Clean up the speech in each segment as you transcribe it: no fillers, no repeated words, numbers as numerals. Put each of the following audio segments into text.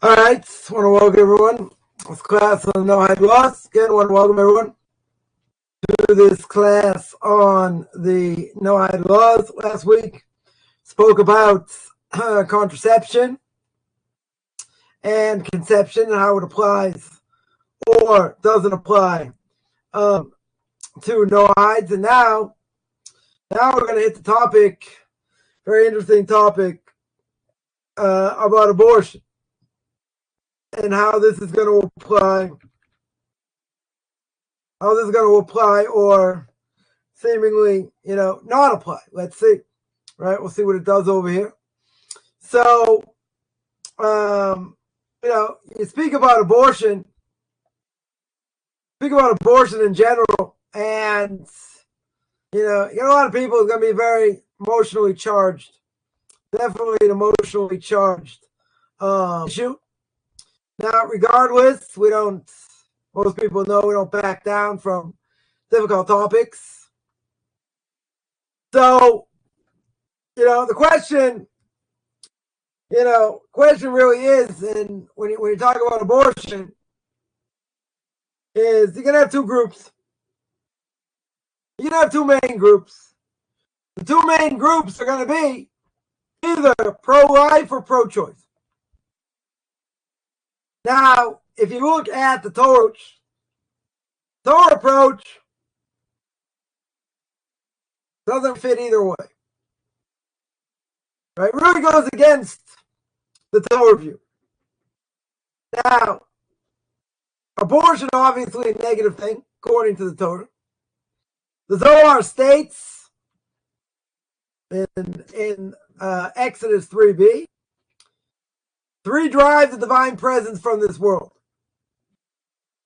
All right, want to welcome everyone. This class on Noahide Laws. Again, want to welcome everyone to this class on the Noahide Laws. Last week, spoke about contraception and conception and how it applies or doesn't apply to Noahides. And now we're going to hit the topic, very interesting topic about abortion. And how this is going to apply, or seemingly, not apply. Let's see, right? We'll see what it does over here. So, you speak about abortion in general, and, you got a lot of people who's going to be very emotionally charged. Definitely an emotionally charged issue. Now, regardless, most people know we don't back down from difficult topics. So, the question really is, and when you talk about abortion, is you're going to have two groups. You're going to have two main groups. The two main groups are going to be either pro-life or pro-choice. Now, if you look at the Torah approach doesn't fit either way. Right? It really goes against the Torah view. Now, abortion obviously a negative thing, according to the Torah. The Zohar states in Exodus 3b, 3 drive the divine presence from this world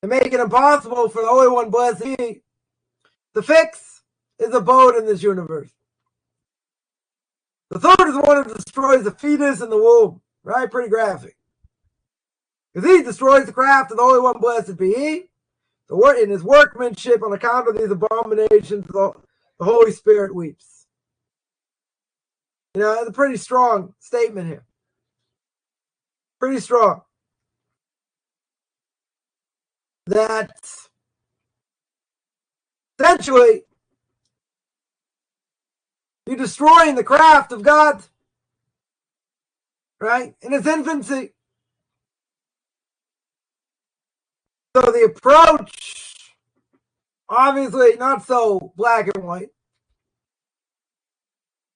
and make it impossible for the Holy One, blessed be, to fix his abode in this universe. The third is the one who destroys the fetus in the womb, right? Pretty graphic. Because he destroys the craft of the Holy One, blessed be he, in his workmanship on account of these abominations, the Holy Spirit weeps. It's a pretty strong statement here. Pretty strong. That essentially you're destroying the craft of God, right? In its infancy. So the approach, obviously not so black and white.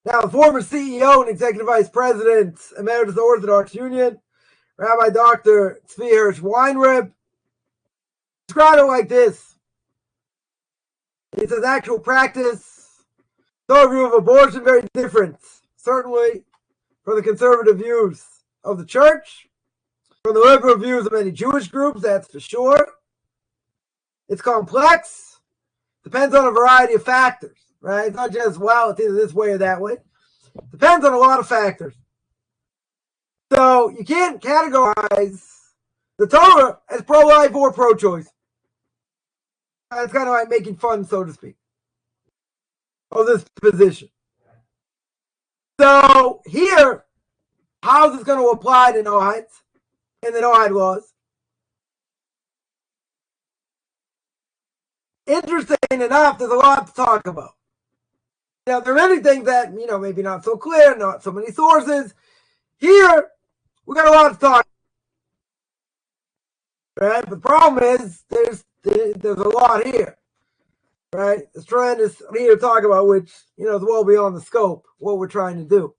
Now, the former CEO and Executive Vice President, Emeritus Orthodox Union, Rabbi Dr. Tzvi Hirsch Weinrib, described it like this. He says, actual practice, the view of abortion, very different, certainly from the conservative views of the church, from the liberal views of many Jewish groups, that's for sure. It's complex, depends on a variety of factors, right? It's not just, well, it's either this way or that way. Depends on a lot of factors. So you can't categorize the Torah as pro-life or pro-choice. It's kind of like making fun, so to speak, of this position. So here, how is this going to apply to Noahides in the Noahide Laws? Interesting enough, there's a lot to talk about. There are many things that, maybe not so clear, not so many sources. Here, we got a lot to talk about. Right? But the problem is, there's a lot here. Right? It's tremendous here to talk about, which, is well beyond the scope, what we're trying to do.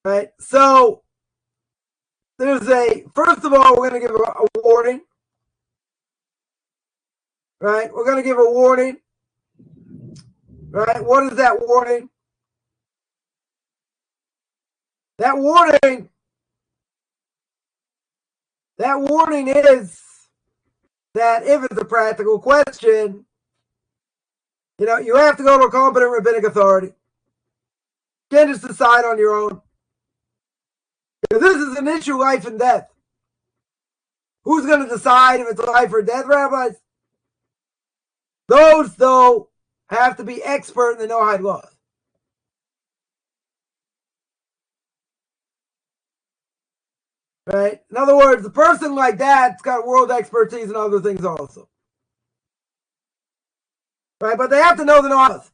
Right? So, first of all, we're going to give a warning. Right? We're going to give a warning. Right? What is that warning? That warning is that if it's a practical question, you have to go to a competent rabbinic authority. You can't just decide on your own. If this is an issue, life and death, who's going to decide if it's life or death, rabbis? Those, though, have to be expert in the Noahide Laws. Right? In other words, a person like that's got world expertise in other things also. Right? But they have to know the Noahide laws.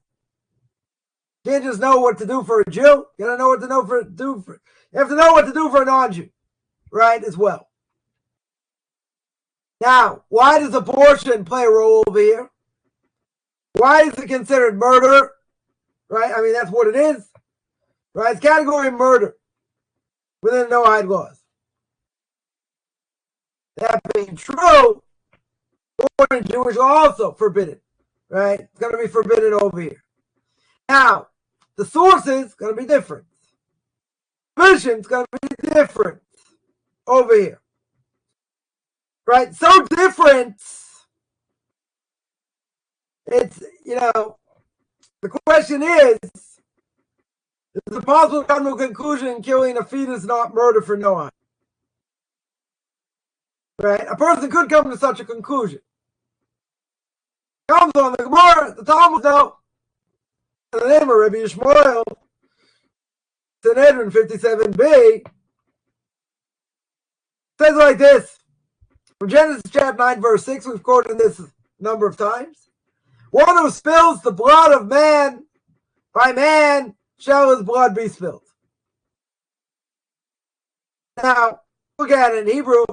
You can't just know what to do for a Jew. You gotta know what to do for you have to know what to do for a non-Jew, right? As well. Now, why does abortion play a role over here? Why is it considered murder? Right? I mean, that's what it is. Right? It's category of murder within the Noahide laws. That being true, according to Jewish law, also forbidden. Right? It's going to be forbidden over here. Now, the source is going to be different. Mission is going to be different over here. Right? So different. It's, the question is it possible to come to a conclusion killing a fetus not murder for Noah? Right? A person could come to such a conclusion. Comes on the Gemara, the Talmud, no. In the name of Rabbi Yishmael, Sanhedrin 57b, says like this. From Genesis chapter 9, verse 6, we've quoted this a number of times. One who spills the blood of man, by man shall his blood be spilled. Now, look at it in Hebrew,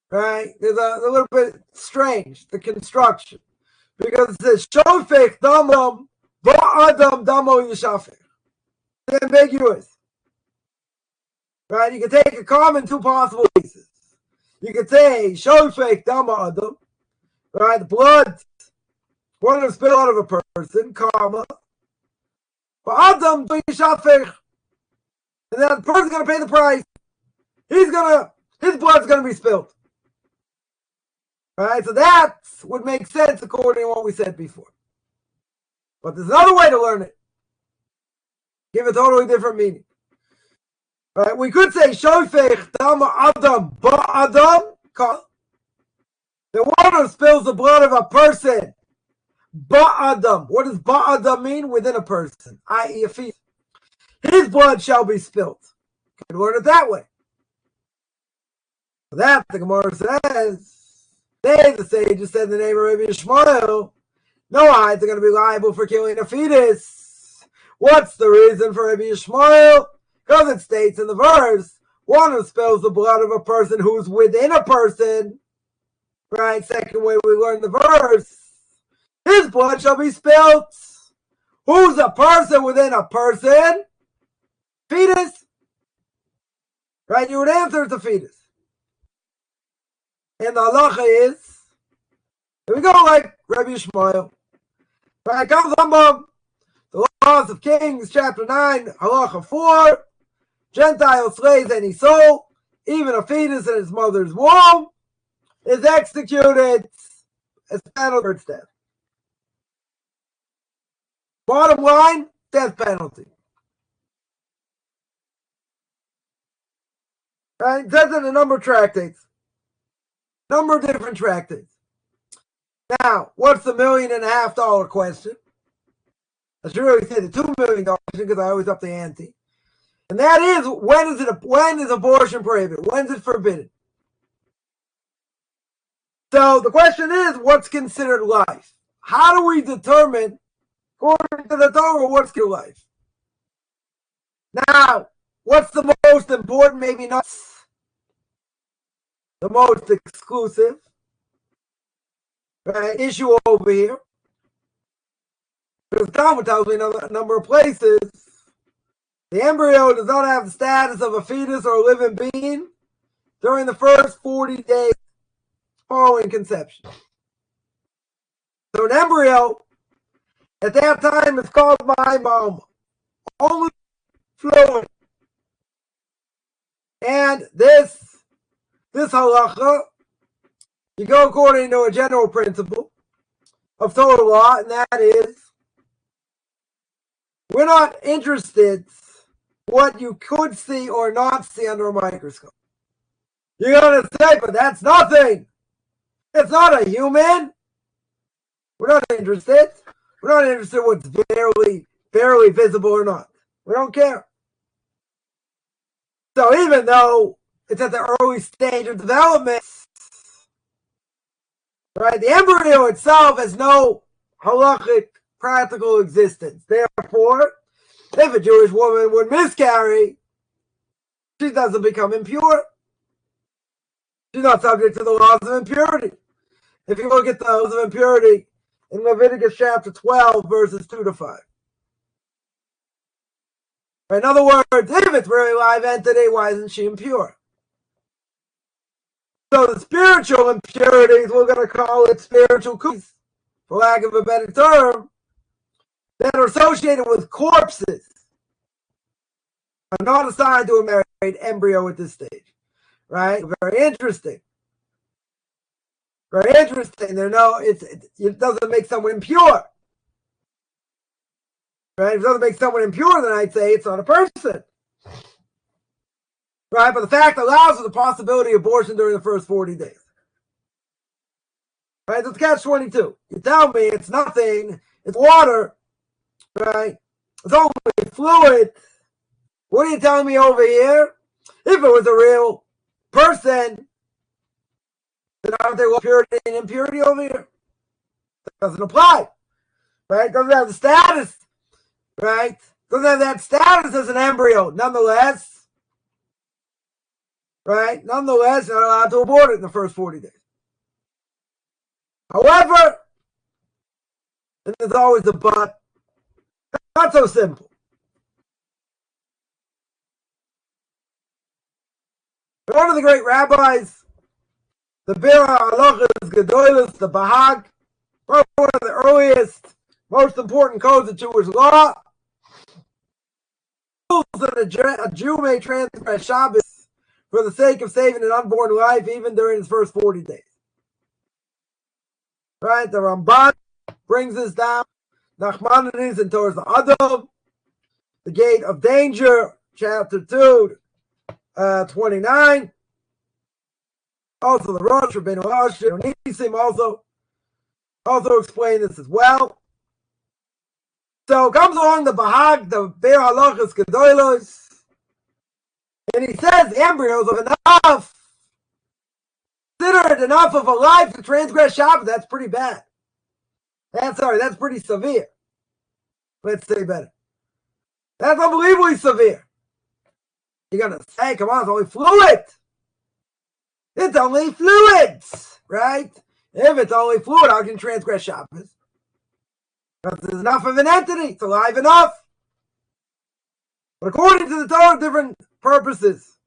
right? There's a little bit strange, the construction. Because it says, Shofech damam ba'adam damo yishafech. It's ambiguous. Right? You can take a common two possible cases. You could say, Shofech dama adam, right? The blood, one of the spill out of a person, comma. Ba'adam yishafech. And then the person's going to pay the price. His blood's going to be spilled. Right? So that would make sense according to what we said before. But there's another way to learn it. Give a totally different meaning. Right? We could say, Shofech dama adam ba'adam. The one who spills the blood of a person. Ba'adam. What does ba'adam mean? Within a person, i.e. a fetus. His blood shall be spilled. Could learn it that way. For that, the Gemara says, they, the sages, said in the name of Rabbi Yishmael, Noahides are going to be liable for killing a fetus. What's the reason for Rabbi Yishmael? Because it states in the verse, one who spills the blood of a person who's within a person. Right? Second way we learn the verse, his blood shall be spilled. Who's a person within a person? Fetus. Right? You would answer it's a fetus. And the halacha is, here we go, like Rabbi Yishmael. Right, comes Rambam, the Laws of Kings, chapter 9, halacha 4. Gentile slays any soul, even a fetus in his mother's womb, is executed as penalty for death. Bottom line, death penalty. Right, it says in a number of tractates. Number of different tractates. Now, what's the $1.5 million question? I should really say the $2 million question because I always up the ante. And that is, when is abortion prohibited? When is it forbidden? So the question is, what's considered life? How do we determine, according to the Torah, what's considered life? Now, what's the most important, maybe not the most exclusive issue over here? Because the Talmud tells me in a number of places, the embryo does not have the status of a fetus or a living being during the first 40 days following conception. So an embryo, at that time, is called my mama. Only fluid. And this halacha, you go according to a general principle of Torah law, and that is, we're not interested what you could see or not see under a microscope. You're going to say, but that's nothing. It's not a human. We're not interested. We're not interested in what's barely visible or not. We don't care. So even though it's at the early stage of development. Right? The embryo itself has no halachic practical existence. Therefore, if a Jewish woman would miscarry, she doesn't become impure. She's not subject to the laws of impurity. If you look at the laws of impurity in Leviticus chapter 12, verses 2 to 5. In other words, if it's really a live entity, why isn't she impure? So the spiritual impurities, we're going to call it spiritual cookies, for lack of a better term, that are associated with corpses, are not assigned to a married embryo at this stage. Right? Very interesting. Very interesting. It doesn't make someone impure. Right? If it doesn't make someone impure, then I'd say it's not a person. Right? But the fact allows for the possibility of abortion during the first 40 days. Right? That's catch-22. You tell me it's nothing, it's water, right? It's only fluid. What are you telling me over here? If it was a real person, then aren't there purity and impurity over here? That doesn't apply. Right? Doesn't have the status. Right? Doesn't have that status as an embryo. Nonetheless, right? Nonetheless, you're not allowed to abort it in the first 40 days. However, and there's always a but, not so simple. One of the great rabbis, the Bir HaHalachos Gedolos, the Bahag, one of the earliest, most important codes of Jewish law, rules that a Jew may transgress Shabbos for the sake of saving an unborn life, even during his first 40 days. Right? The Ramban brings this down. Nachmanides and towards the Adam, the Gate of Danger, chapter 2, 29. Also, the Rosh Rabbeinu Asher Nisim also explain this as well. So comes along the Bahag, the Bir HaHalachos Gedolos, and he says the embryos of enough, considered enough of a life to transgress Shabbat. That's pretty bad. That's pretty severe. Let's say better. That's unbelievably severe. You're going to say, come on, it's only fluid. It's only fluids, right? If it's only fluid, how can you transgress Shabbos? Because there's enough of an entity. It's alive enough. But according to the Torah, different purposes.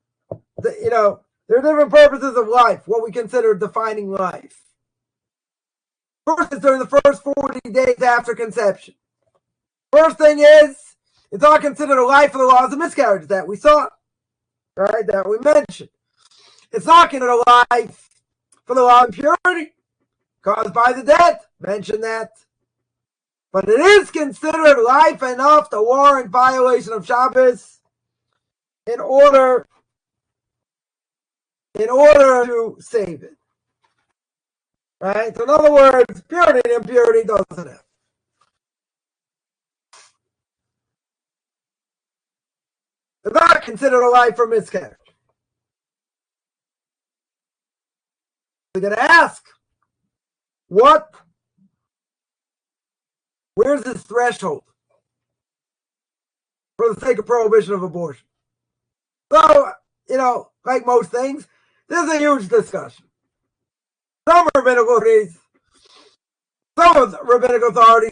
There are different purposes of life, what we consider defining life. First is during the first 40 days after conception. First thing is, it's not considered a life for the laws of miscarriage that we saw, right? That we mentioned. It's not considered a life for the law of impurity caused by the dead. Mention that. But it is considered life enough to warrant violation of Shabbos in order to save it. Right? So in other words, purity and impurity doesn't have. It's not considered a life for miscarriage. We're going to ask, where's this threshold for the sake of prohibition of abortion? So, like most things, there's a huge discussion. Some rabbinical authorities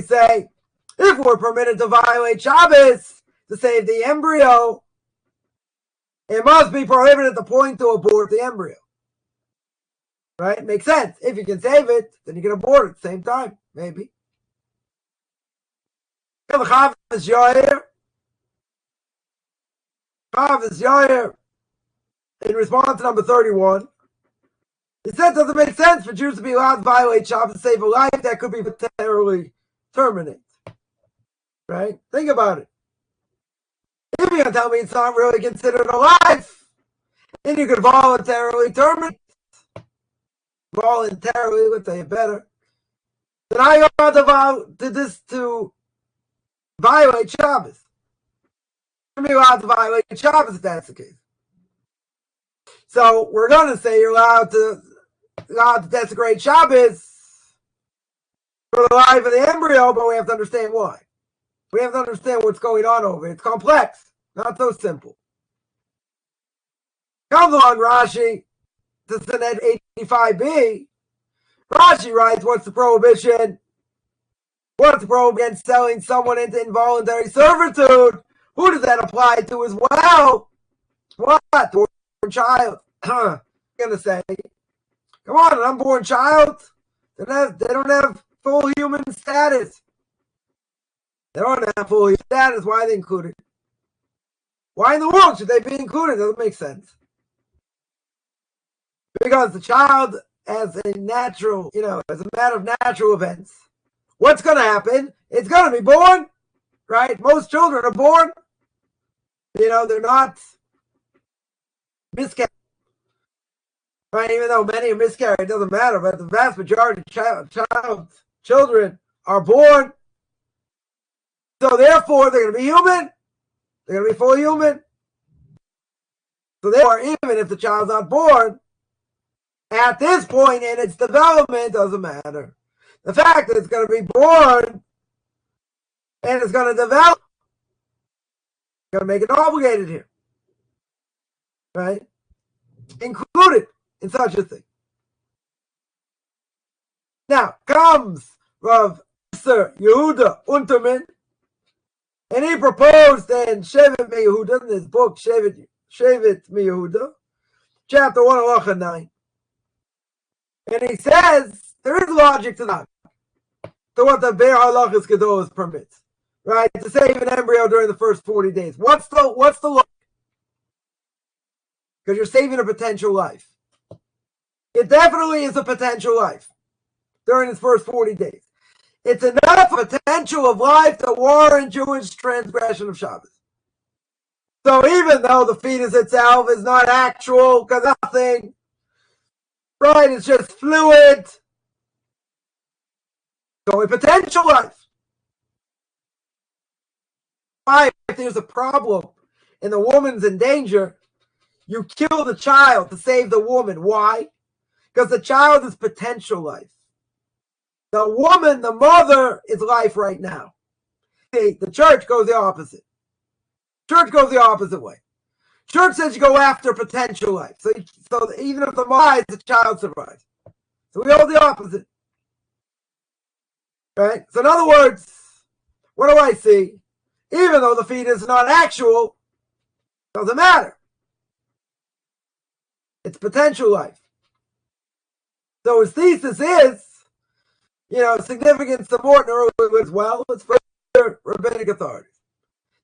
say, if we're permitted to violate Shabbos to save the embryo, it must be prohibited at the point to abort the embryo. Right? Makes sense. If you can save it, then you can abort it at the same time. Maybe. The Chavis Yair, in response to number 31, he said, does it make sense for Jews to be allowed to violate Shabbos to save a life that could be voluntarily terminated? Right? Think about it. If you're going to tell me it's not really considered a life, then you could voluntarily terminate. Voluntarily, let's say it better. Then I ought to violate Shabbos. You're allowed to violate Shabbos if that's the case. So we're going to say you're allowed to desecrate Shabbos for the life of the embryo, but we have to understand why. We have to understand what's going on over here. It's complex, not so simple. Comes along Rashi to Senate 85b. Rashi writes, what's the prohibition? What's the prohibition against selling someone into involuntary servitude? Who does that apply to as well? What? To a child. I'm going to say, come on, an unborn child, they don't have full human status. They don't have full human status. Why are they included? Why in the world should they be included? Doesn't make sense. Because the child, as a natural, as a matter of natural events, what's going to happen? It's going to be born, right? Most children are born. They're not miscarried. Right? Even though many are miscarried, it doesn't matter. But the vast majority of children are born. So therefore, they're going to be human. They're going to be fully human. So therefore, even if the child's not born, at this point in its development, doesn't matter. The fact that it's going to be born and it's going to develop, going to make it obligated here. Right? Included in such a thing. Now comes Rav Yehuda Unterman, and he proposed in Shevet Yehuda, in his book Shevet Yehuda, chapter 1, halacha 9. And he says there is logic to that, to what the Be'er Halachas Gedolos permits, right? To save an embryo during the first 40 days. What's the logic? Because you're saving a potential life. It definitely is a potential life during its first 40 days. It's enough potential of life to warrant Jewish transgression of Shabbos. So even though the fetus itself is not actual, because nothing, right, it's just fluid, so a potential life. Why, if there's a problem and the woman's in danger, you kill the child to save the woman. Why? Because the child is potential life. The woman, the mother, is life right now. See, the church goes the opposite. Church goes the opposite way. Church says you go after potential life. So even if the mother dies, the child survives. So we hold the opposite. Right? So in other words, what do I see? Even though the fetus is not actual, doesn't matter. It's potential life. So his thesis is, significant support in early as well. It's for rabbinic authorities.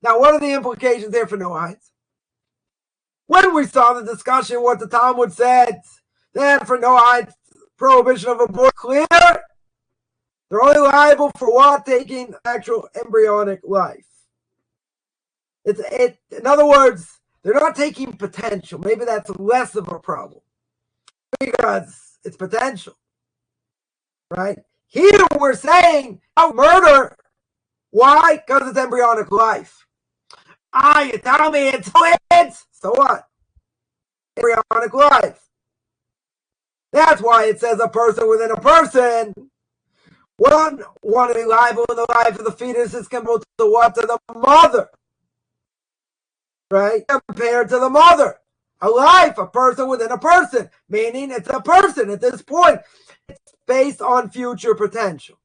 Now, what are the implications there for Noahides? When we saw the discussion, what the Talmud said, that for Noahides, prohibition of abortion clear, they're only liable for what? Taking actual embryonic life. In other words, they're not taking potential. Maybe that's less of a problem because it's potential, right? Here we're saying murder. Why? Because it's embryonic life. You tell me it's twins. So what? Embryonic life. That's why it says a person within a person. One to be liable in the life of the fetus is compared to what? To the mother. Right? Compared to the mother. A life, a person within a person. Meaning it's a person at this point. It's based on future potential.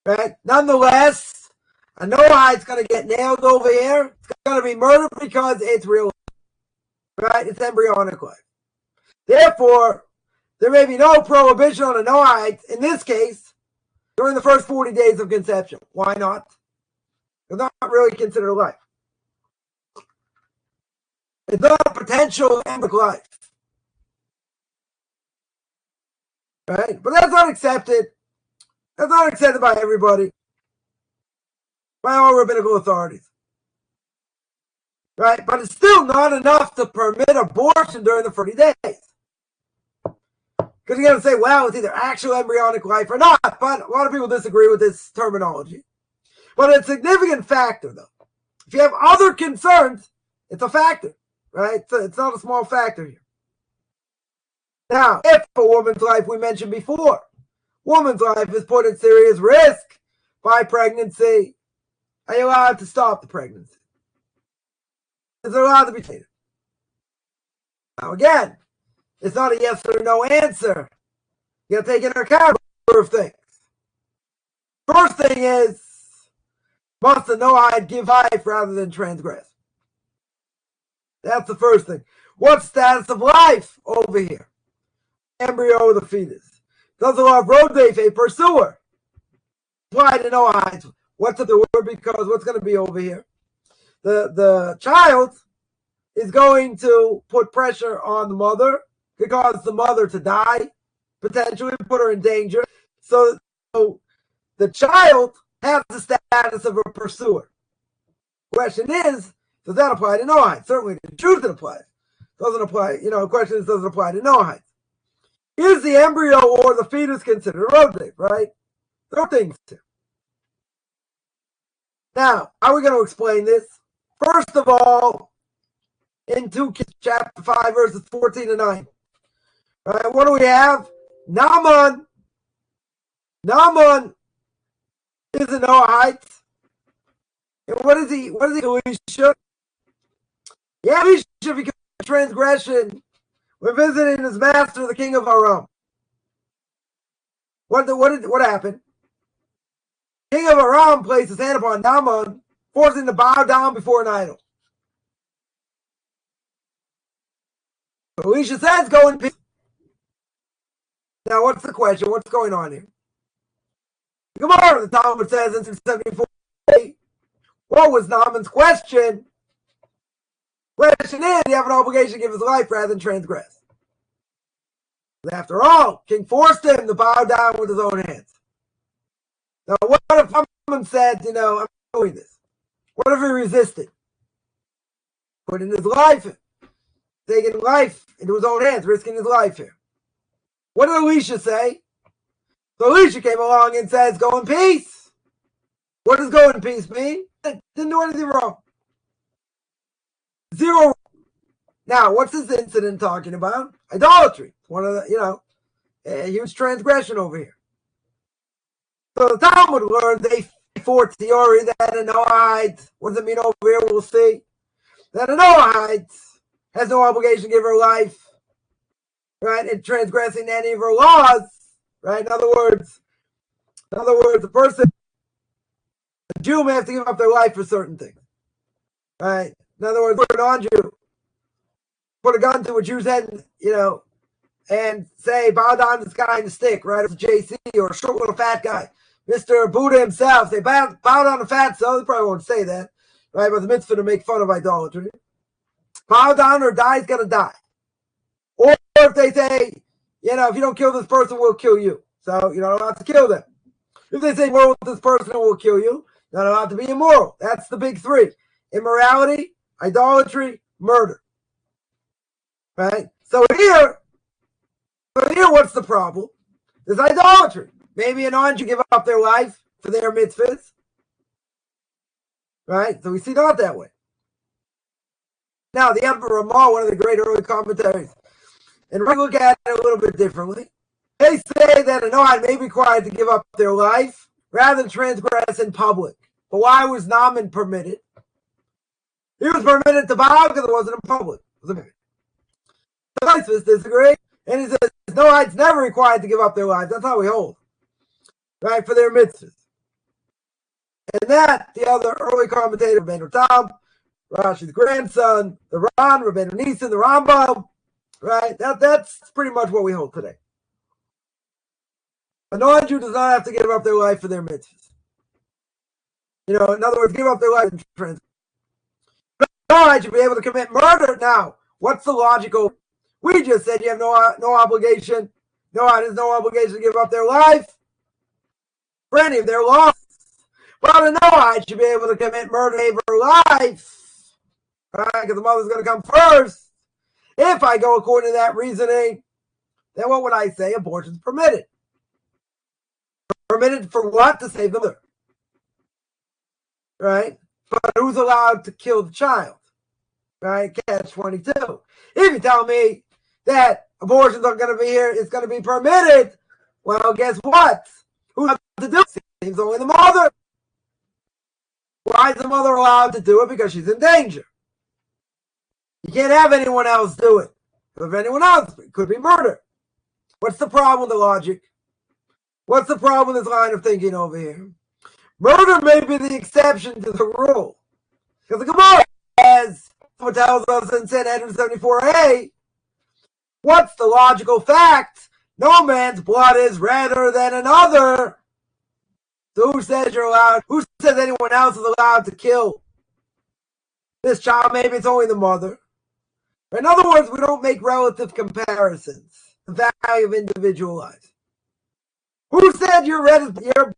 Right? Nonetheless, a Noahide's going to get nailed over here. It's going to be murdered because it's real life. Right? It's embryonic life. Therefore, there may be no prohibition on a Noahide, in this case, during the first 40 days of conception. Why not? It's not really considered life. It's not a potential embryonic life. Right? But that's not accepted. That's not accepted by everybody. By all rabbinical authorities. Right? But it's still not enough to permit abortion during the 40 days. Because you're going to say, well, it's either actual embryonic life or not. But a lot of people disagree with this terminology. But it's a significant factor, though. If you have other concerns, it's a factor. right? So it's not a small factor here. Now, if a woman's life, we mentioned before, woman's life is put at serious risk by pregnancy, are you allowed to stop the pregnancy? Is it allowed to be treated? Now, again, it's not a yes or no answer. You got to take into account a number of things. First thing is, must the Noahide give life rather than transgress? That's the first thing. What status of life over here? Embryo of the fetus. Does the law of Rodef, a pursuer, apply to Noahides? What's the word? Because what's going to be over here? The child is going to put pressure on the mother, could cause the mother to die, potentially put her in danger. So the child has the status of a pursuer. Question is, does that apply to Noahide? Certainly the truth it applies. Doesn't apply, the question is, does it apply to Noahide? Is the embryo or the fetus considered a rodef, right? There are things here. Now, how are we going to explain this? First of all, in 2 chapter 5, verses 14 and 9. Right, what do we have? Naaman. Naaman is a Noahide. And what is he? Elisha? Yeah, Elisha, because of transgression, when visiting his master, the king of Aram. What happened? King of Aram placed his hand upon Naaman, forcing him to bow down before an idol. Elisha says, go in peace. Now, what's the question? What's going on here? Gemara, the Talmud says in 74, what was Naaman's question? Question is, you have an obligation to give his life rather than transgress. After all, king forced him to bow down with his own hands. Now, what if someone said, I'm doing this? What if he resisted? Putting his life, taking life into his own hands, risking his life here. What did Elisha say? So Elisha came along and says, go in peace. What does go in peace mean? Didn't do anything wrong. Zero. Now, what's this incident talking about? Idolatry. One of the, a huge transgression over here. So the Talmud learns a fourth theory that a Noahide, what does it mean over here? We'll see. That a Noahide has no obligation to give her life, right, and transgressing any of her laws, right? In other words, a Jew may have to give up their life for certain things, right? In other words, a non-Jew put a gun to a Jew's head, and say, bow down to this guy in the stick, right? It's a JC or a short little fat guy. Mr. Buddha himself, they bow down to fat, so they probably won't say that, right? But the mitzvah to make fun of idolatry. Bow down or die, he's going to die. Or if they say, if you don't kill this person, we'll kill you. So you're not allowed to kill them. If they say, immoral with this person, we'll kill you, you're not allowed to be immoral. That's the big three. Immorality, idolatry, murder. Right? So here, what's the problem? There's idolatry. Maybe a non-Jew give up their life for their mitzvahs. Right? So we see not that way. Now, the Emperor Ramah, one of the great early commentaries, and we look at it a little bit differently. They say that a Noahide may be required to give up their life rather than transgress in public. But why was Naaman permitted? He was permitted to bow because it wasn't in public. It was the Lifecycle disagree, and he says Noahide's never required to give up their lives. That's how we hold, right, for their mitzvahs. And that, the other early commentator, Rabbeinu Tam, Rashi's grandson, the Ran, Rabbeinu Nisan, the Rambam, right? That's pretty much what we hold today. A non-Jew does not have to give up their life for their mitzvahs. In other words, give up their life in trans. Noahide should be able to commit murder. Now, what's the logical? We just said you have no obligation. Noahide has no obligation to give up their life for any of their laws. But a Noahide should be able to commit murder to save her life, right? Because the mother's going to come first. If I go according to that reasoning, then what would I say? Abortion's permitted. Permitted for what? To save the mother. Right? But who's allowed to kill the child? Right? Catch 22. If you tell me that abortions are going to be here, it's going to be permitted, well, guess what? Who's allowed to do it? Seems only the mother. Why is the mother allowed to do it? Because she's in danger. You can't have anyone else do it. If anyone else, it could be murder. What's the problem with the logic? What's the problem with this line of thinking over here? Murder may be the exception to the rule. Because the Gemara, as someone tells us in 174a, what's the logical fact? No man's blood is redder than another. So who says you're allowed? Who says anyone else is allowed to kill this child? Maybe it's only the mother. In other words, we don't make relative comparisons. The value of individual lives. Who said your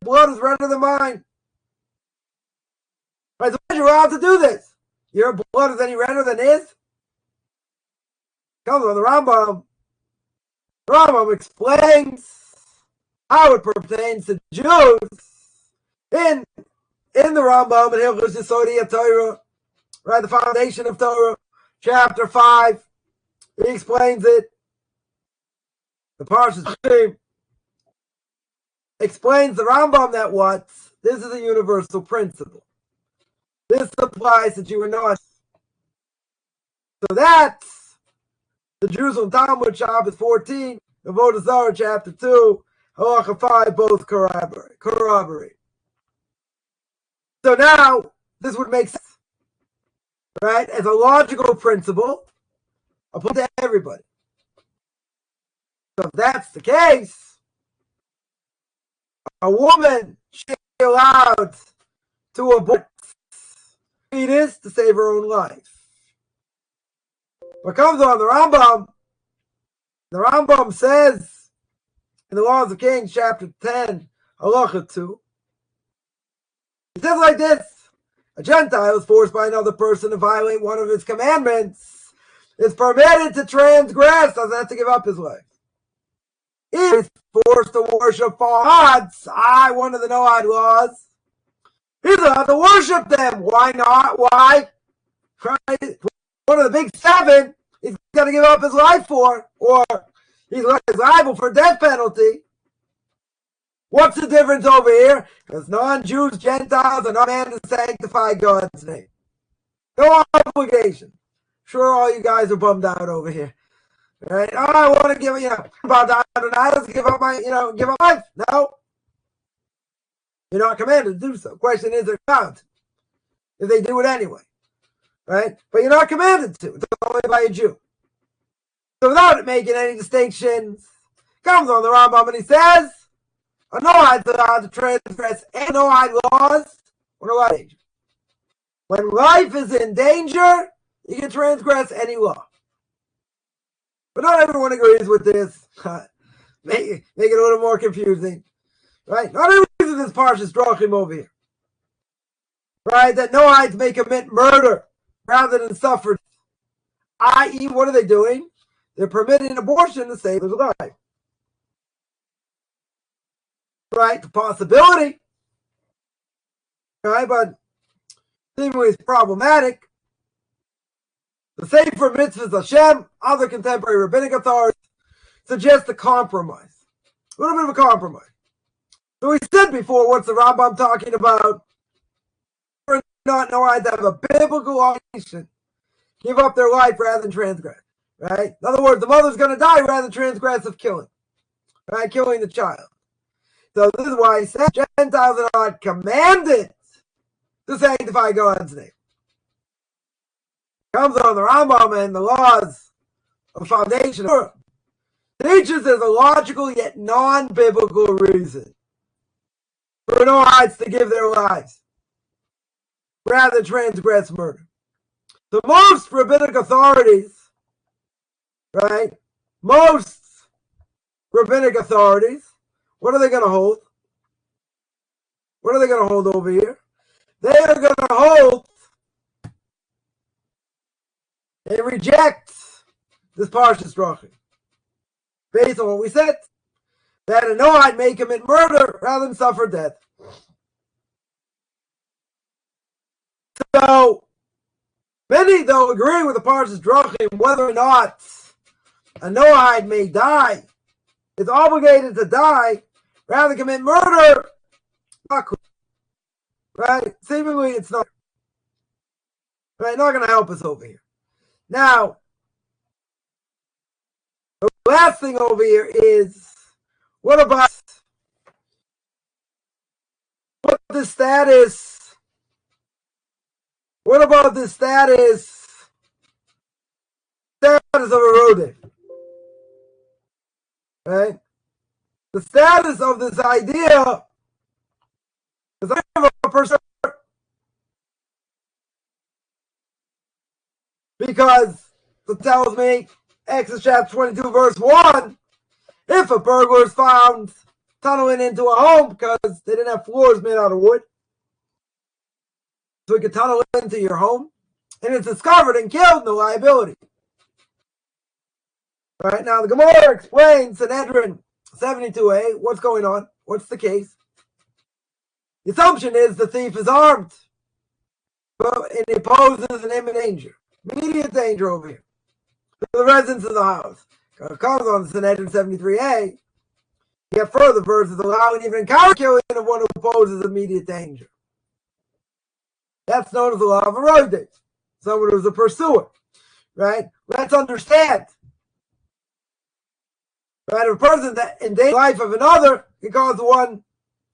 blood is redder than mine? Right, so you're allowed to do this. Your blood is any redder than his? Comes on the Rambam. The Rambam explains how it pertains to Jews in the Rambam in Hilchos Yesodei Torah, right, the foundation of Torah, chapter 5. He explains it. The Parshas explains the Rambam that what? This is a universal principle. This applies to Jew and Noah. So that's the Jerusalem Talmud, Shabbos 14, Avodah Zarah, chapter 2, Halacha 5, both corroborate. So now, this would make sense, right? As a logical principle, apply to everybody. So if that's the case, a woman should be allowed to abort fetus to save her own life. What comes on the Rambam says in the Laws of Kings, chapter 10, Halacha 2, it says like this: a Gentile is forced by another person to violate one of his commandments, is permitted to transgress, doesn't have to give up his life. He is forced to worship false gods, one of the Noahide laws, he's allowed to worship them. Why not? Why? One of the big seven he's going to give up his life for, or he's liable for death penalty. What's the difference over here? Because non-Jews, Gentiles are not man to sanctify God's name. No obligation. Sure, all you guys are bummed out over here. Right? Oh, I want to give, bummed out and I just give up my, give up life. No. You're not commanded to do so. Question is, they're allowed if they do it anyway. Right? But you're not commanded to. It's only by a Jew. So without making any distinctions, comes on the Rambam and he says, a Noahide is allowed to transgress any Noahide laws when life is in danger. When life is in danger, you can transgress any law. But not everyone agrees with this. Make it a little more confusing. Right? Not everyone agrees with this Parshas Drachim over here. Right? That Noahides may commit murder rather than suffer. I.e., what are they doing? They're permitting abortion to save his life. Right? The possibility. Right? But seemingly it's problematic. The same for mitzvahs Hashem, other contemporary rabbinic authorities suggest a compromise. A little bit of a compromise. So we said before, what's the Rambam talking about? For not Noahide to have a biblical obligation, give up their life rather than transgress. Right? In other words, the mother's going to die rather than transgress of killing. Right? Killing the child. So this is why he said Gentiles are not commanded to sanctify God's name. Comes on the Rambam and the laws of foundation of Torah. Teaches there's a logical yet non-biblical reason for Noahides to give their lives rather than transgress murder. The most rabbinic authorities, right? Most rabbinic authorities, what are they going to hold? What are they going to hold over here? They are going to hold and reject this Parshas Drachim. Based on what we said, that a Noahide may commit murder rather than suffer death. So, Many, though, agree with the Parshas Drachim whether or not a Noahide may die, is obligated to die rather than commit murder. Right? Seemingly, it's not. Right? Not going to help us over here. Now, the last thing over here is, what about the status? What about the status of a rodent? Right? The status of this idea is of a person, because it tells me, Exodus chapter 22, verse 1, if a burglar is found tunneling into a home because they didn't have floors made out of wood, so he could tunnel into your home, and it's discovered and killed, no liability. Right now, the Gemara explains Sanhedrin 72a, what's going on, what's the case. The assumption is the thief is armed, and he poses an imminent danger, immediate danger over here, to the residents of the house. It comes on Sanhedrin 73a, you have further verses allowing even encounter killing of one who poses immediate danger. That's known as the law of Prohibited, someone who's a pursuer, right? Let's understand. Right? If a person that endangers the life of another can cause one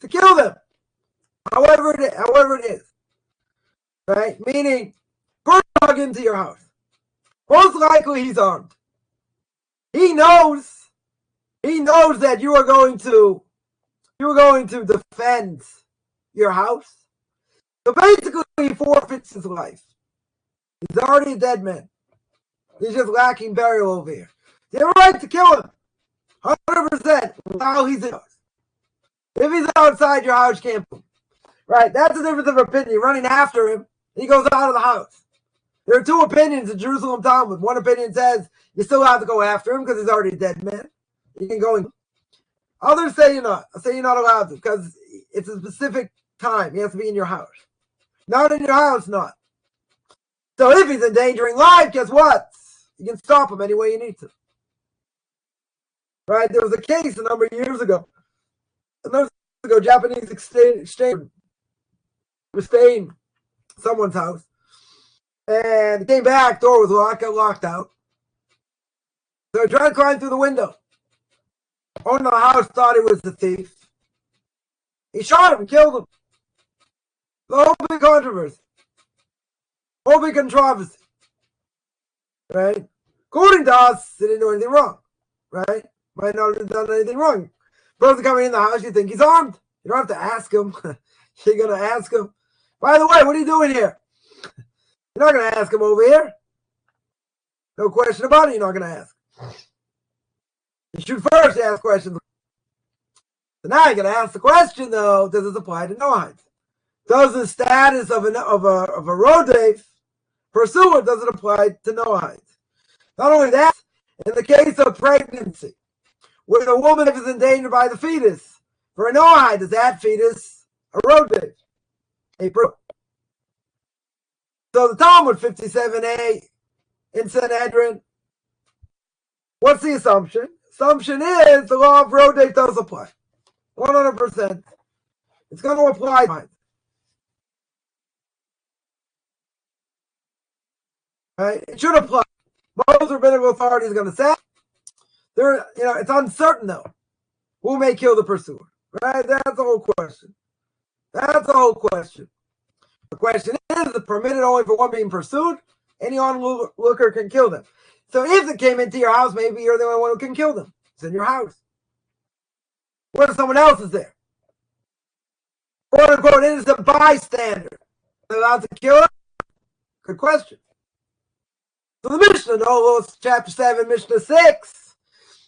to kill them, however it is. Right? Meaning, person dug into your house. Most likely he's armed. He knows that you are going to defend your house. So basically he forfeits his life. He's already a dead man. He's just lacking burial over here. You have a right to kill him. 100% while he's in your house. If he's outside your house, you can't. Right? That's the difference of opinion. You're running after him, and he goes out of the house. There are two opinions in Jerusalem Talmud. One opinion says you still have to go after him because he's already a dead man. You can go in. Others say you're not. I say you're not allowed to because it's a specific time. He has to be in your house. Not in your house, not. So if he's endangering life, guess what? You can stop him any way you need to. Right? There was a case a number of years ago. Japanese exchange was staying at someone's house. And he came back, door was locked, got locked out. So he tried to climb through the window. Owner of the house thought he was the thief. He shot him and killed him. The whole big controversy. Whole big controversy. Right? According to us, he didn't do anything wrong. Right? Might not have done anything wrong. Person coming in the house, you think he's armed. You don't have to ask him. You're going to ask him. By the way, what are you doing here? You're not going to ask him over here. No question about it, you're not going to ask. You should first ask questions. So now you're going to ask the question, though, does this apply to Noahide? Does the status of a rodef pursuer, does it apply to Noahide? Not only that, in the case of pregnancy, where the woman is endangered by the fetus, for a Noahide, is that fetus a rodef? So the Talmud 57a in Sanhedrin, what's the assumption? Assumption is the law of rodef does apply. 100%. It's going to apply. Right? It should apply. Most rabbinical authority is going to say, it's uncertain though. Who may kill the pursuer? Right? That's the whole question. That's the whole question. The question is it permitted only for one being pursued? Any onlooker can kill them. So if it came into your house, maybe you're the only one who can kill them. It's in your house. What if someone else is there? Quote unquote innocent bystander. Are they allowed to kill him? Good question. So the Mishnah, Noahide Laws, chapter 7, Mishnah 6,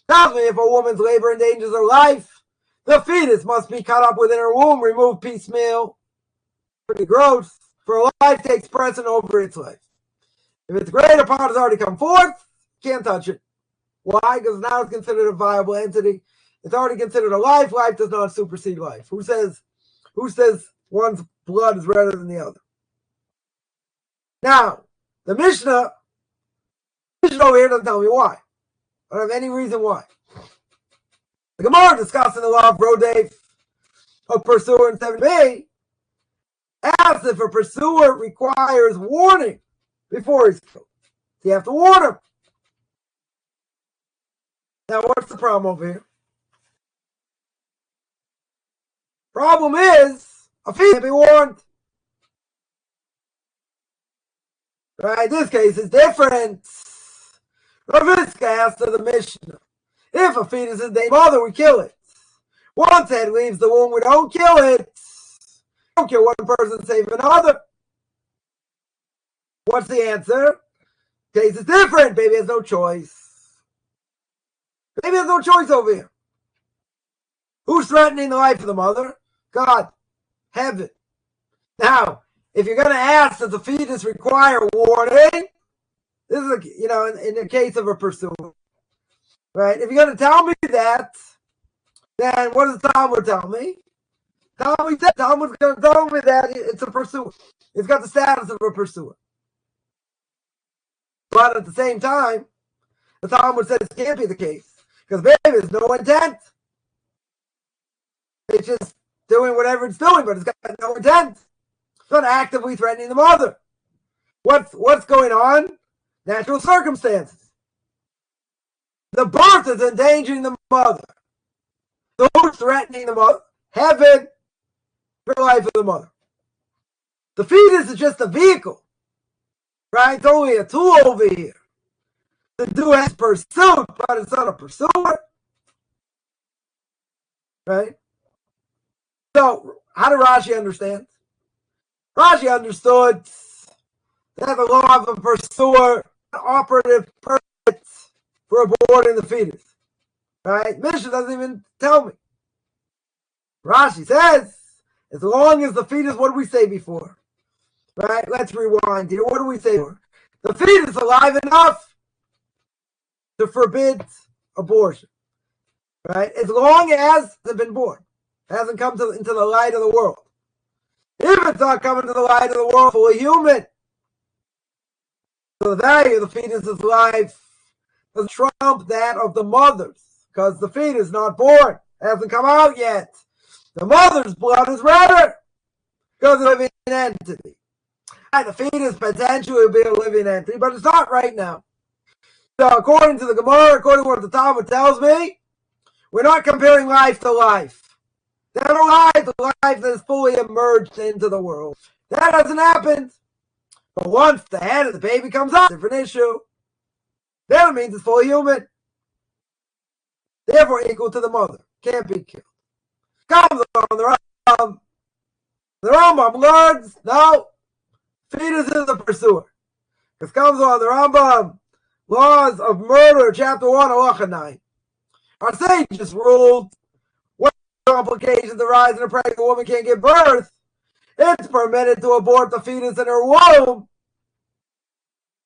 tells me if a woman's labor endangers her life, the fetus must be cut up within her womb, removed piecemeal. Pretty gross. For life takes precedent over its life. If its greater part has already come forth, can't touch it. Why? Because now it's considered a viable entity. It's already considered a life. Life does not supersede life. Who says one's blood is redder than the other? Now, The Mishnah over here doesn't tell me why. I don't have any reason why. The Gemara discussing the law of Rodef, of pursuer in 7b, asks if a pursuer requires warning before he's killed. So you have to warn him. Now, what's the problem over here? Problem is, a fetus can't be warned. Right? This case is different. Ravitska asks to the Mishnah, if a fetus is named mother, we kill it. Once head leaves the womb, we don't kill it. We don't kill one person, save another. What's the answer? Case is different. Baby has no choice. Baby has no choice over here. Who's threatening the life of the mother? God. Heaven. Now, if you're going to ask, does the fetus require warning? This is, in the case of a pursuer. Right? If you're going to tell me that, then what does the Talmud tell me? Talmud's going to tell me that it's a pursuer. It's got the status of a pursuer. But at the same time, the Talmud says it can't be the case. Because baby has no intent. It's just doing whatever it's doing, but it's got no intent. It's not actively threatening the mother. What's going on? Natural circumstances. The birth is endangering the mother. Those threatening the mother, heaven, for the life of the mother. The fetus is just a vehicle. Right? It's only a tool over here. To do his pursuit, but it's not a pursuer. Right? So, how did Rashi understand? Rashi understood that the law of a pursuer, operative purpose for aborting the fetus. Right? Mishnah doesn't even tell me. Rashi says, as long as the fetus, what did we say before? Right? Let's rewind here. What did we say before? The fetus is alive enough to forbid abortion. Right? As long as it's been born. It hasn't come into the light of the world. If it's not coming to the light of the world, fully human. So the value of the fetus's life doesn't trump that of the mother's. Because the fetus is not born. It hasn't come out yet. The mother's blood is redder. Because it's a living entity. And the fetus potentially will be a living entity, but it's not right now. So according to the Gemara, according to what the Talmud tells me, we're not comparing life to life. They're alive, the life that is fully emerged into the world. That hasn't happened. But once the head of the baby comes out, different issue. That means it's fully human. Therefore equal to the mother. Can't be killed. Comes on the Rambam. The Rambam learns, no, fetus is the pursuer. This comes on the Rambam. Laws of Murder, Chapter 1, Halacha 9. Our sages ruled when complications arise and a pregnant woman can't give birth, it's permitted to abort the fetus in her womb.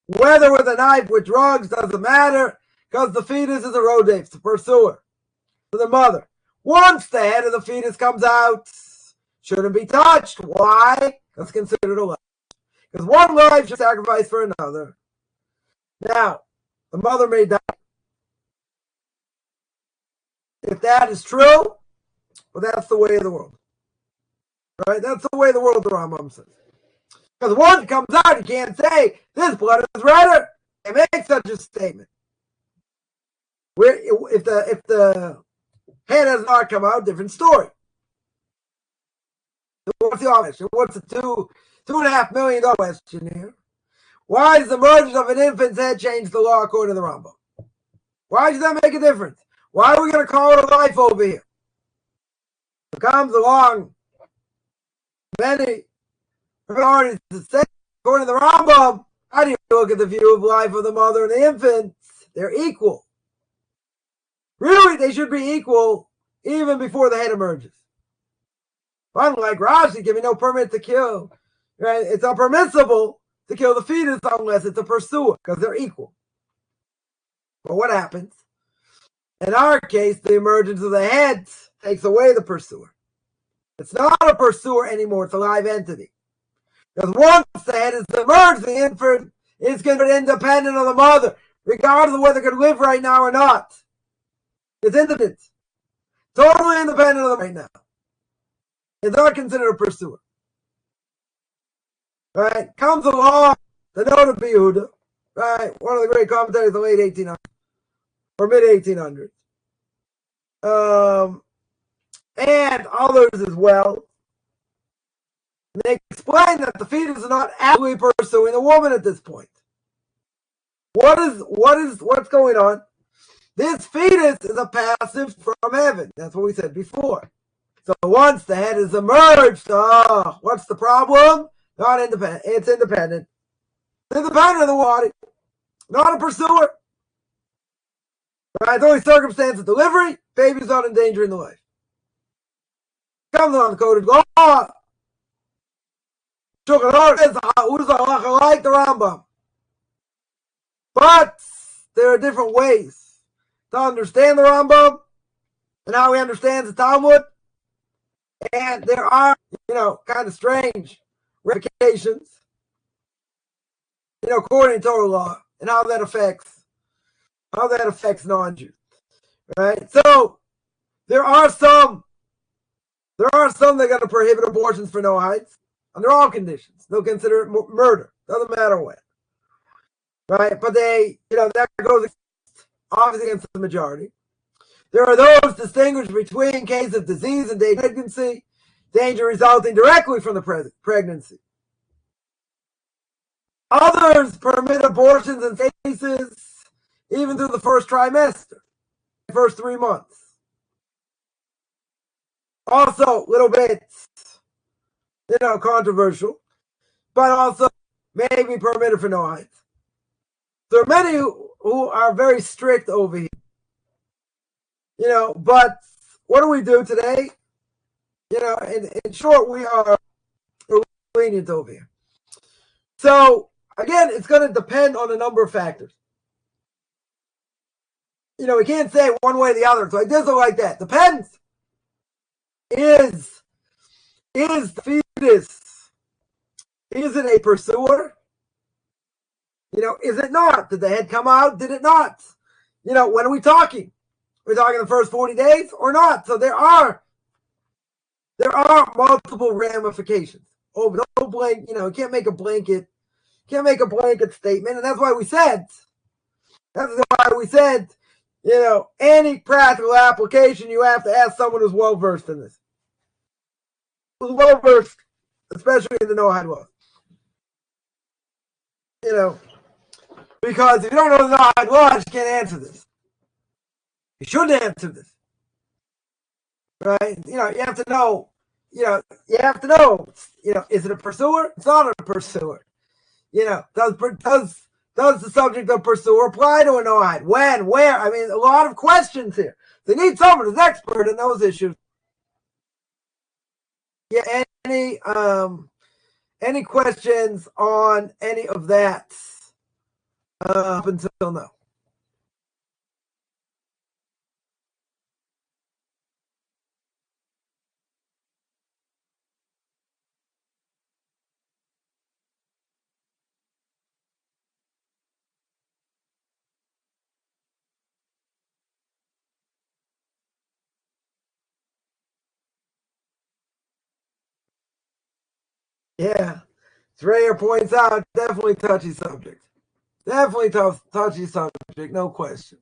Whether with a knife, with drugs, doesn't matter, because the fetus is a rodef, the pursuer, to the mother. Once the head of the fetus comes out, shouldn't be touched. Why? That's considered a life. Because one life should sacrifice for another. Now, the mother may die. If that is true, well, that's the way of the world. Right? That's the way of the world, the Rambam says. Because once it comes out, you can't say, this blood is redder. They make such a statement. If the head has not come out, different story. What's the question? What's the $2.5 million question here? Why does the emergence of an infant's head change the law according to the Rambam? Why does that make a difference? Why are we going to call it a life over here? It comes along many authorities to say, according to the Rambam, how do you look at the view of life of the mother and the infant? They're equal. Really, they should be equal even before the head emerges. Unlike Rashi, giving no permit to kill. Right? It's unpermissible to kill the fetus unless it's a pursuer, because they're equal. But what happens? In our case, the emergence of the head takes away the pursuer. It's not a pursuer anymore, it's a live entity. Because once the head is emerged, the It's going to be independent of the mother, regardless of whether they're going to live right now or not. It's independent. Totally independent of them right now. It's not considered a pursuer. Right? Comes along the note of Yehuda, right? One of the great commentators of the late 1800s or mid 1800s. And others as well. And they explain that the fetus is not actually pursuing the woman at this point. What's going on? This fetus is a passive from heaven. That's what we said before. So once the head is emerged, what's the problem? Not independent. It's independent. It's independent of the body. Not a pursuer. Right? The only circumstance of delivery, baby's not endangering the life. Comes on the coded law. Shulchan says, who's like the Rambam? But there are different ways to understand the Rambam and how he understands the Talmud. And there are, kind of strange ramifications, according to Torah law and how that affects non-Jews. Right? So there are some that are going to prohibit abortions for Noahides under all conditions. They'll consider it murder. Doesn't matter when. Right? But they, that goes obviously against the majority. There are those distinguished between cases of disease and pregnancy, danger resulting directly from the pregnancy. Others permit abortions in cases even through the first trimester, the first 3 months. Also, little bit, controversial, but also may be permitted for Noahides. There are many who are very strict over here. But what do we do today? In short, we are lenient over here. So, again, it's going to depend on a number of factors. We can't say one way or the other. It's like this or like that. Depends. Is the fetus, is it a pursuer? Is it not? Did the head come out? Did it not? When are we talking? We're talking the first 40 days or not? So there are multiple ramifications. Oh, no blank, can't make a blanket statement, and that's why we said, any practical application, you have to ask someone who's well versed in this. Who's well versed, especially in the Noahide Laws. Because if you don't know the Noahide Laws, you can't answer this. You shouldn't answer this. Right? You have to know, is it a pursuer? It's not a pursuer. Does the subject of pursuer apply to a Noahide? When? Where? I mean, a lot of questions here. They need someone who's expert in those issues. Yeah, any questions on any of that up until now? Yeah, Dreyer points out, definitely touchy subject. Definitely touchy subject, no question.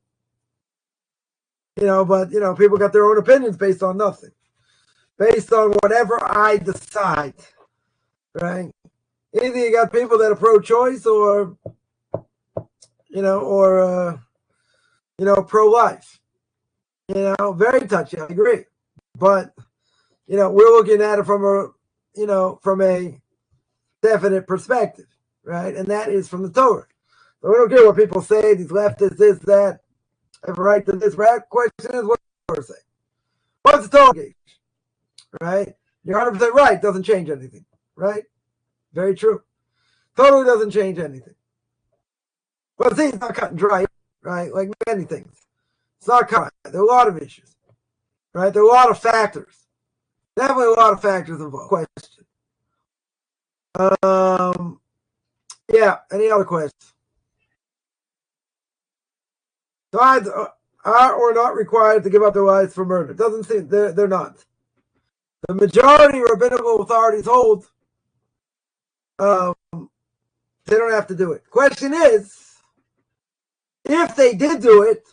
But people got their own opinions based on nothing. Based on whatever I decide. Right? Either you got people that are pro-choice or pro-life. Very touchy, I agree. But, we're looking at it from a definite perspective, right? And that is from the Torah. So we don't care what people say, these leftists, this, that. I have a right to this. Right? Question is, what does the Torah say? What's the Torah gauge? Right? You're 100% right. Doesn't change anything. Right? Very true. Totally doesn't change anything. But see, it's not cut and dry, right? Like many things. It's not cut. There are a lot of issues. Right? There are a lot of factors. Definitely a lot of factors involved. Question. Yeah, any other questions? Sides are or not required to give up their lives for murder. Doesn't seem they're not. The majority rabbinical authorities hold they don't have to do it. Question is, if they did do it,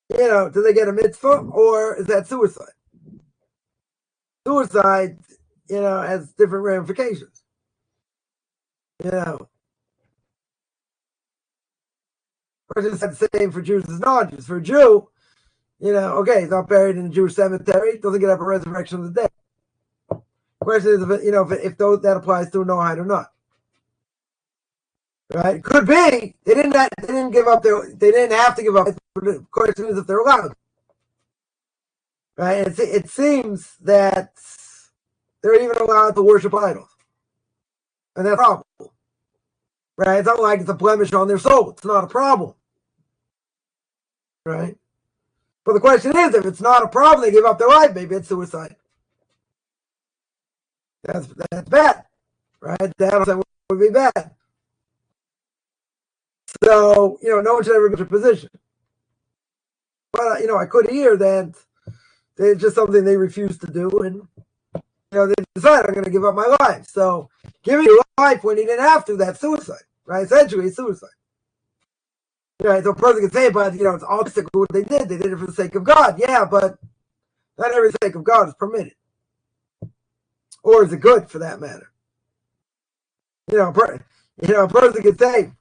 do they get a mitzvah or is that suicide? Suicide, has different ramifications. Or just the same for Jews as non-Jews. For a Jew, okay, he's not buried in a Jewish cemetery, doesn't get up a resurrection of the dead. The question is, if that applies to a Noahide or not. Right? It could be they didn't give up they didn't have to give up. The question is if they're allowed. Right? It seems that they're even allowed to worship idols, and that's a problem. Right? It's not like it's a blemish on their soul. It's not a problem. Right? But the question is, if it's not a problem, they give up their life. Maybe it's suicide. That's bad, right? That would be bad. So no one should ever be in a position. But I could hear that it's just something they refuse to do, and they decide I'm going to give up my life. So giving your life when you didn't have to, that's suicide, right? Essentially, it's suicide. Right, so a person can say, but it's autistic what they did. They did it for the sake of God. Yeah, but not every sake of God is permitted, or is it good for that matter? A person can say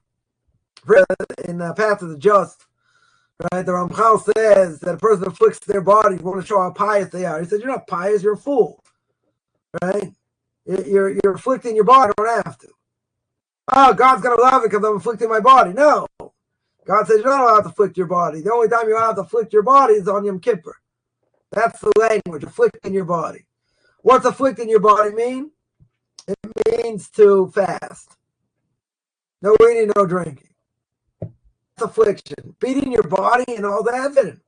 in the Path of the Just, right? The Ramchal says that a person afflicts their body want to show how pious they are. He said, "You're not pious. You're a fool, right? You're afflicting your body. You don't have to. Oh, God's gonna love it because I'm afflicting my body. No." God says you're not allowed to afflict your body. The only time you're allowed to afflict your body is on Yom Kippur. That's the language, afflicting your body. What's afflicting your body mean? It means to fast. No eating, no drinking. It's affliction. Beating your body and all that, forbidden.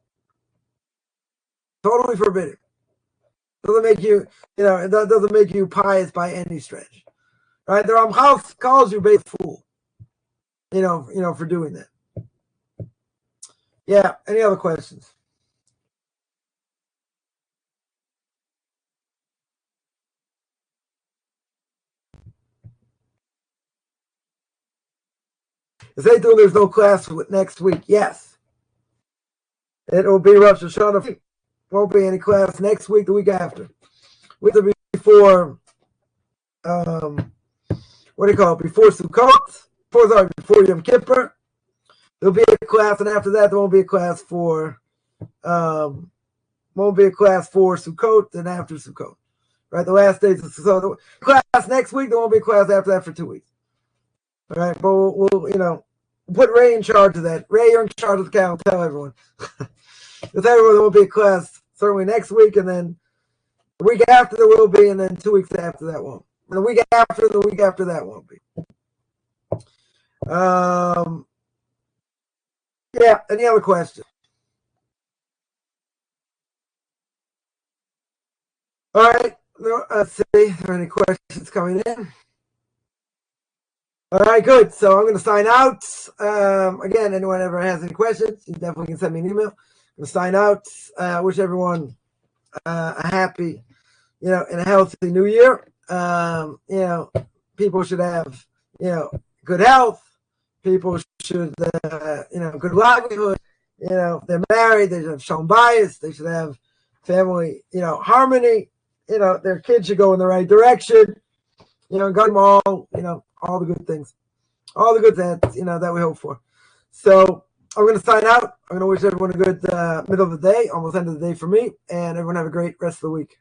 Totally forbidden. Doesn't make you, it doesn't make you pious by any stretch. Right? The Ramchal calls you a fool, for doing that. Yeah, any other questions? Is they do there's no class next week? Yes. It will be Rosh Hashanah. Won't be any class next week, the week after. Week before, before Sukkot, before Yom Kippur. There'll be a class, and after that, there won't be a class for Sukkot, and after Sukkot. Right, the last days of Sukkot. The class next week, there won't be a class after that for 2 weeks. All right, but we'll put Ray in charge of that. Ray, you're in charge of the count. Tell everyone. Tell everyone there won't be a class certainly next week, and then the week after there will be, and then 2 weeks after that won't. And the week after that won't be. Yeah, any other questions? All right, let's see if there are any questions coming in. All right, good. So I'm going to sign out. Again, anyone ever has any questions, you definitely can send me an email. I'm going to sign out. Wish everyone a happy, and a healthy new year. People should have, good health. People should, good livelihood. They're married. They should have shown bias. They should have family, harmony. Their kids should go in the right direction. Got them all, all the good things. All the good that, that we hope for. So I'm going to sign out. I'm going to wish everyone a good middle of the day, almost end of the day for me. And everyone have a great rest of the week.